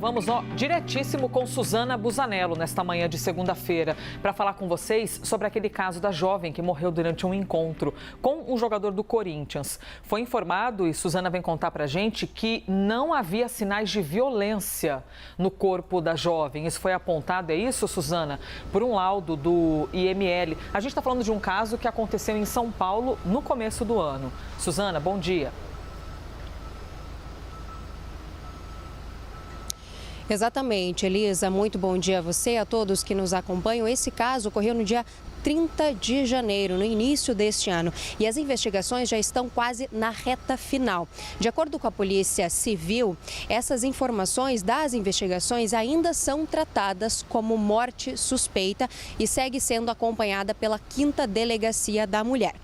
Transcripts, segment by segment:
Vamos diretíssimo com Suzana Busanello nesta manhã de segunda-feira para falar com vocês sobre aquele caso da jovem que morreu durante um encontro com um jogador do Corinthians. Foi informado, e Suzana vem contar para a gente, que não havia sinais de violência no corpo da jovem. Isso foi apontado, é isso, Suzana, por um laudo do IML. A gente está falando de um caso que aconteceu em São Paulo no começo do ano. Suzana, bom dia. Exatamente, Elisa. Muito bom dia a você, a todos que nos acompanham. Esse caso ocorreu no dia 30 de janeiro, no início deste ano, e as investigações já estão quase na reta final. De acordo com a Polícia Civil, essas informações das investigações ainda são tratadas como morte suspeita e segue sendo acompanhada pela 5ª Delegacia da Mulher.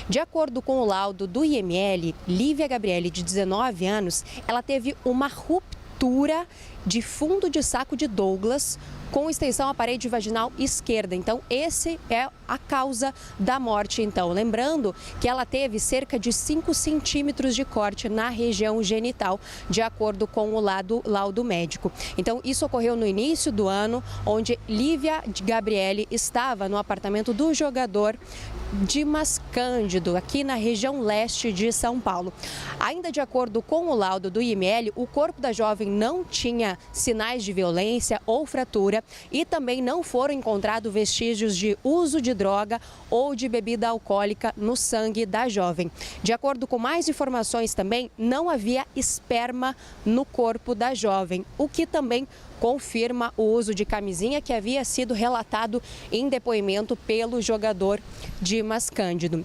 De acordo com o laudo do IML, Lívia Gabriele, de 19 anos, ela teve uma ruptura de fundo de saco de Douglas com extensão à parede vaginal esquerda. Então, esse é a causa da morte. Então, lembrando que ela teve cerca de 5 centímetros de corte na região genital, de acordo com o laudo médico. Então, isso ocorreu no início do ano, onde Lívia Gabriele estava no apartamento do jogador Dimas Cândido, aqui na região leste de São Paulo. Ainda de acordo com o laudo do IML, o corpo da jovem não tinha sinais de violência ou fratura e também não foram encontrados vestígios de uso de droga ou de bebida alcoólica no sangue da jovem. De acordo com mais informações também, não havia esperma no corpo da jovem, o que também confirma o uso de camisinha que havia sido relatado em depoimento pelo jogador Dimas Cândido.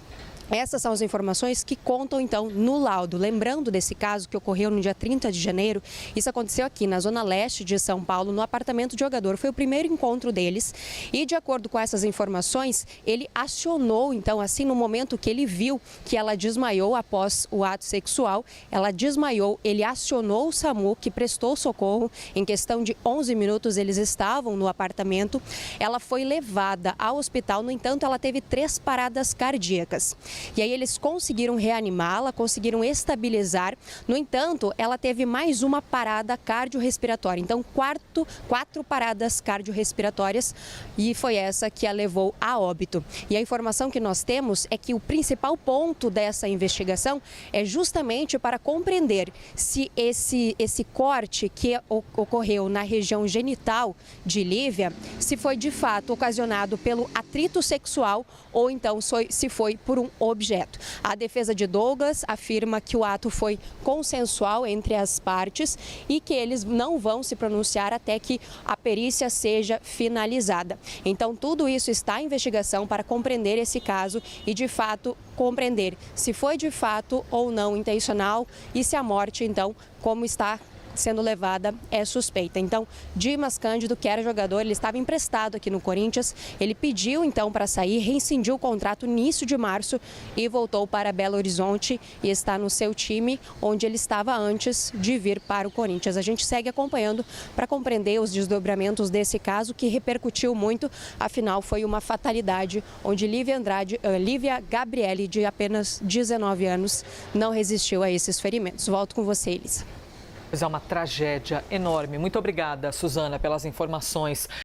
Essas são as informações que contam, então, no laudo. Lembrando desse caso que ocorreu no dia 30 de janeiro, isso aconteceu aqui na zona leste de São Paulo, no apartamento de jogador. Foi o primeiro encontro deles e, de acordo com essas informações, ele acionou, então, assim, no momento que ele viu que ela desmaiou após o ato sexual, ela desmaiou, ele acionou o SAMU, que prestou socorro. Em questão de 11 minutos, eles estavam no apartamento. Ela foi levada ao hospital, no entanto, ela teve 3 paradas cardíacas. E aí eles conseguiram reanimá-la, conseguiram estabilizar. No entanto, ela teve mais uma parada cardiorrespiratória. Então, 4 paradas cardiorrespiratórias, e foi essa que a levou a óbito. E a informação que nós temos é que o principal ponto dessa investigação é justamente para compreender se esse corte que ocorreu na região genital de Lívia, se foi de fato ocasionado pelo atrito sexual ou então se foi por um objeto. A defesa de Douglas afirma que o ato foi consensual entre as partes e que eles não vão se pronunciar até que a perícia seja finalizada. Então, tudo isso está em investigação para compreender esse caso e, de fato, compreender se foi de fato ou não intencional e se a morte, então, como está sendo levada, é suspeita. Então, Dimas Cândido, que era jogador, ele estava emprestado aqui no Corinthians, ele pediu então para sair, rescindiu o contrato no início de março e voltou para Belo Horizonte e está no seu time, onde ele estava antes de vir para o Corinthians. A gente segue acompanhando para compreender os desdobramentos desse caso, que repercutiu muito, afinal foi uma fatalidade, onde Lívia Gabriele, de apenas 19 anos, não resistiu a esses ferimentos. Volto com você, Elisa. É uma tragédia enorme. Muito obrigada, Suzana, pelas informações.